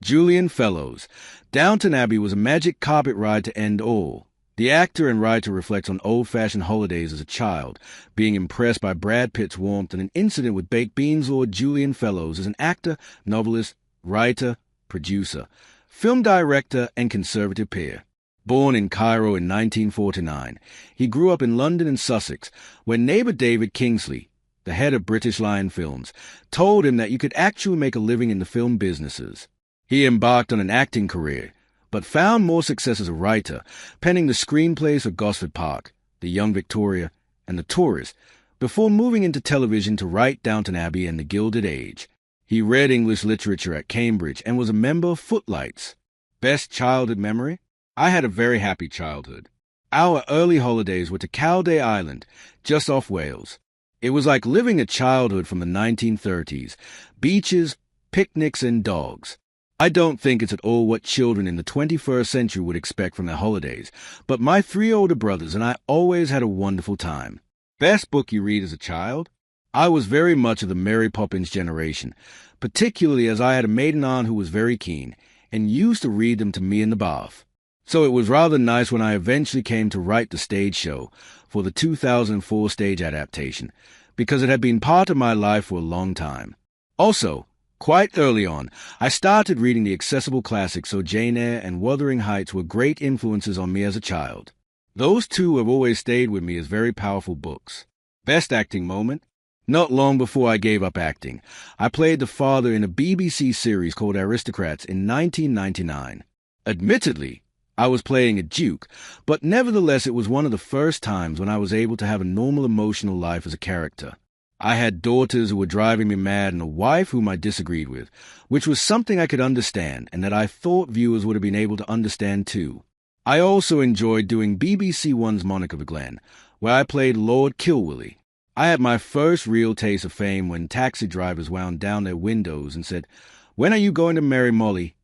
Julian Fellowes. Downton Abbey was a magic carpet ride to end all. The actor and writer reflects on old-fashioned holidays as a child, being impressed by Brad Pitt's warmth and an incident with baked beans lord Julian Fellowes as an actor, novelist, writer, producer, film director, and conservative peer. Born in Cairo in 1949, he grew up in London and Sussex, where neighbor David Kingsley, the head of British Lion Films, told him that you could actually make a living in the film businesses. He embarked on an acting career, but found more success as a writer, penning the screenplays for Gosford Park, The Young Victoria, and The Tourist, before moving into television to write Downton Abbey and The Gilded Age. He read English literature at Cambridge and was a member of Footlights. Best childhood memory? I had a very happy childhood. Our early holidays were to Calday Island, just off Wales. It was like living a childhood from the 1930s, beaches, picnics, and dogs. I don't think it's at all what children in the 21st century would expect from their holidays, but my 3 older brothers and I always had a wonderful time. Best book you read as a child? I was very much of the Mary Poppins generation, particularly as I had a maiden aunt who was very keen, and used to read them to me in the bath. So it was rather nice when I eventually came to write the stage show for the 2004 stage adaptation, because it had been part of my life for a long time. Also, quite early on, I started reading the accessible classics, so Jane Eyre and Wuthering Heights were great influences on me as a child. Those two have always stayed with me as very powerful books. Best acting moment? Not long before I gave up acting, I played the father in a BBC series called Aristocrats in 1999. Admittedly, I was playing a duke, but nevertheless it was one of the first times when I was able to have a normal emotional life as a character. I had daughters who were driving me mad and a wife whom I disagreed with, which was something I could understand and that I thought viewers would have been able to understand too. I also enjoyed doing BBC One's Monica the Glen, where I played Lord Kilwilly. I had my first real taste of fame when taxi drivers wound down their windows and said, "When are you going to marry Molly?"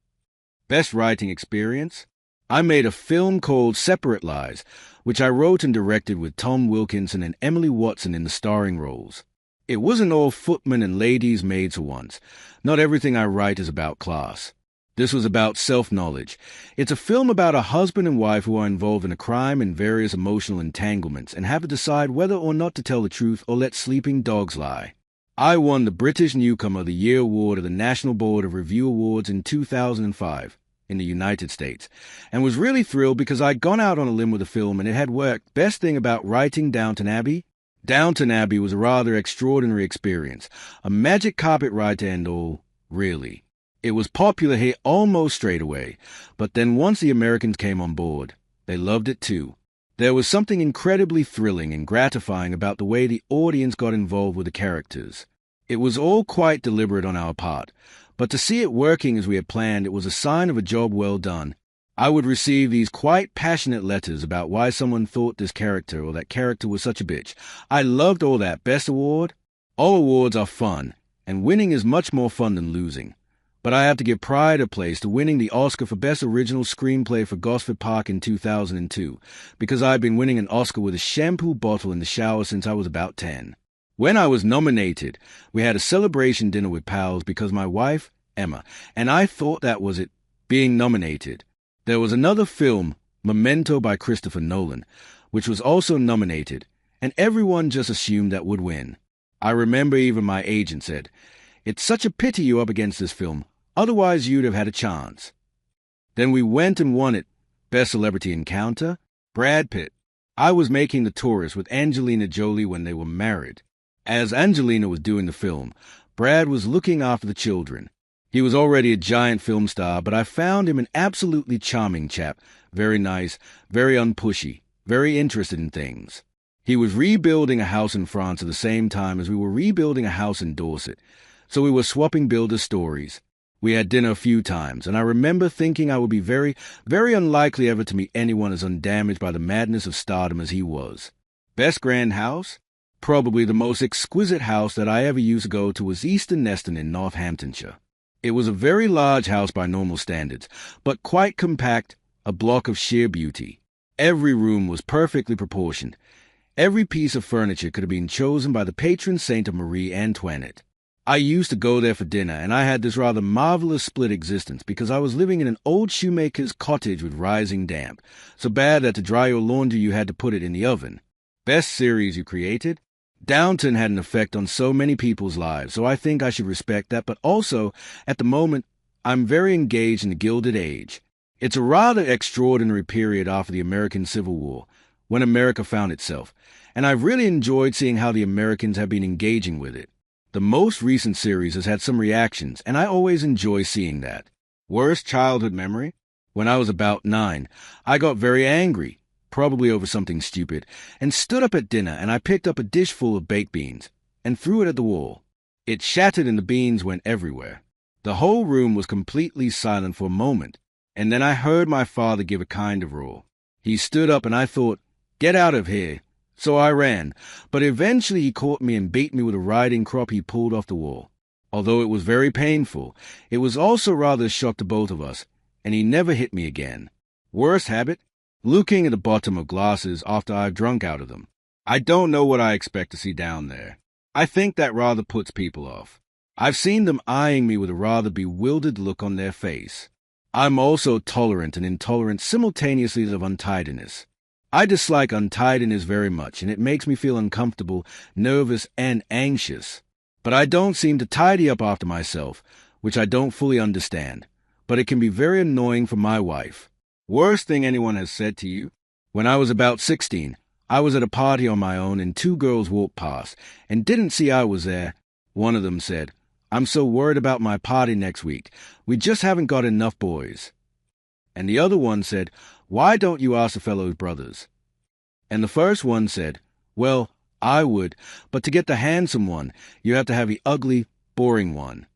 Best writing experience? I made a film called Separate Lives, which I wrote and directed with Tom Wilkinson and Emily Watson in the starring roles. It wasn't all footmen and ladies' maids for once. Not everything I write is about class. This was about self-knowledge. It's a film about a husband and wife who are involved in a crime and various emotional entanglements and have to decide whether or not to tell the truth or let sleeping dogs lie. I won the British Newcomer of the Year award of the National Board of Review Awards in 2005 in the United States, and was really thrilled because I'd gone out on a limb with the film and it had worked. Best thing about writing Downton Abbey? Downton Abbey was a rather extraordinary experience, a magic carpet ride to end all, really. It was popular here almost straight away, but then once the Americans came on board, they loved it too. There was something incredibly thrilling and gratifying about the way the audience got involved with the characters. It was all quite deliberate on our part, but to see it working as we had planned, it was a sign of a job well done. I would receive these quite passionate letters about why someone thought this character or that character was such a bitch. I loved all that. Best award? All awards are fun, and winning is much more fun than losing. But I have to give pride a place to winning the Oscar for Best Original Screenplay for Gosford Park in 2002, because I've been winning an Oscar with a shampoo bottle in the shower since I was about 10. When I was nominated, we had a celebration dinner with pals because my wife, Emma, and I thought that was it, being nominated. There was another film, Memento by Christopher Nolan, which was also nominated, and everyone just assumed that would win. I remember even my agent said, "It's such a pity you're up against this film, otherwise you'd have had a chance." Then we went and won it. Best Celebrity Encounter? Brad Pitt. I was making The Tourist with Angelina Jolie when they were married. As Angelina was doing the film, Brad was looking after the children. He was already a giant film star, but I found him an absolutely charming chap, very nice, very unpushy, very interested in things. He was rebuilding a house in France at the same time as we were rebuilding a house in Dorset, so we were swapping builder stories. We had dinner a few times, and I remember thinking I would be very, very unlikely ever to meet anyone as undamaged by the madness of stardom as he was. Best grand house? Probably the most exquisite house that I ever used to go to was Easton Neston in Northamptonshire. It was a very large house by normal standards, but quite compact, a block of sheer beauty. Every room was perfectly proportioned. Every piece of furniture could have been chosen by the patron saint of Marie Antoinette. I used to go there for dinner, and I had this rather marvelous split existence because I was living in an old shoemaker's cottage with rising damp, so bad that to dry your laundry you had to put it in the oven. Best series you created? Downton had an effect on so many people's lives, so I think I should respect that, but also, at the moment, I'm very engaged in the Gilded Age. It's a rather extraordinary period after the American Civil War, when America found itself, and I've really enjoyed seeing how the Americans have been engaging with it. The most recent series has had some reactions, and I always enjoy seeing that. Worst childhood memory? When I was about 9, I got very angry, probably over something stupid, and stood up at dinner, and I picked up a dish full of baked beans and threw it at the wall. It shattered and the beans went everywhere. The whole room was completely silent for a moment, and then I heard my father give a kind of roar. He stood up and I thought, "Get out of here." So I ran, but eventually he caught me and beat me with a riding crop he pulled off the wall. Although it was very painful, it was also rather a shock to both of us, and he never hit me again. Worst habit? Looking at the bottom of glasses after I've drunk out of them. I don't know what I expect to see down there. I think that rather puts people off. I've seen them eyeing me with a rather bewildered look on their face. I'm also tolerant and intolerant simultaneously of untidiness. I dislike untidiness very much, and it makes me feel uncomfortable, nervous, and anxious. But I don't seem to tidy up after myself, which I don't fully understand. But it can be very annoying for my wife. Worst thing anyone has said to you? When I was about 16, I was at a party on my own, and 2 girls walked past, and didn't see I was there. One of them said, "I'm so worried about my party next week. We just haven't got enough boys." And the other one said, "Why don't you ask the Fellowes brothers?" And the first one said, "Well, I would, but to get the handsome one, you have to have the ugly, boring one."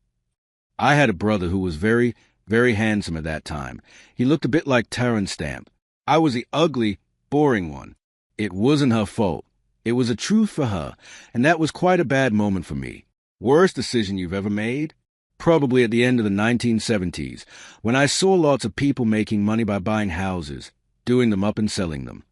I had a brother who was very, very handsome at that time. He looked a bit like Terrence Stamp. I was the ugly, boring one. It wasn't her fault. It was a truth for her, and that was quite a bad moment for me. Worst decision you've ever made? Probably at the end of the 1970s, when I saw lots of people making money by buying houses, doing them up and selling them.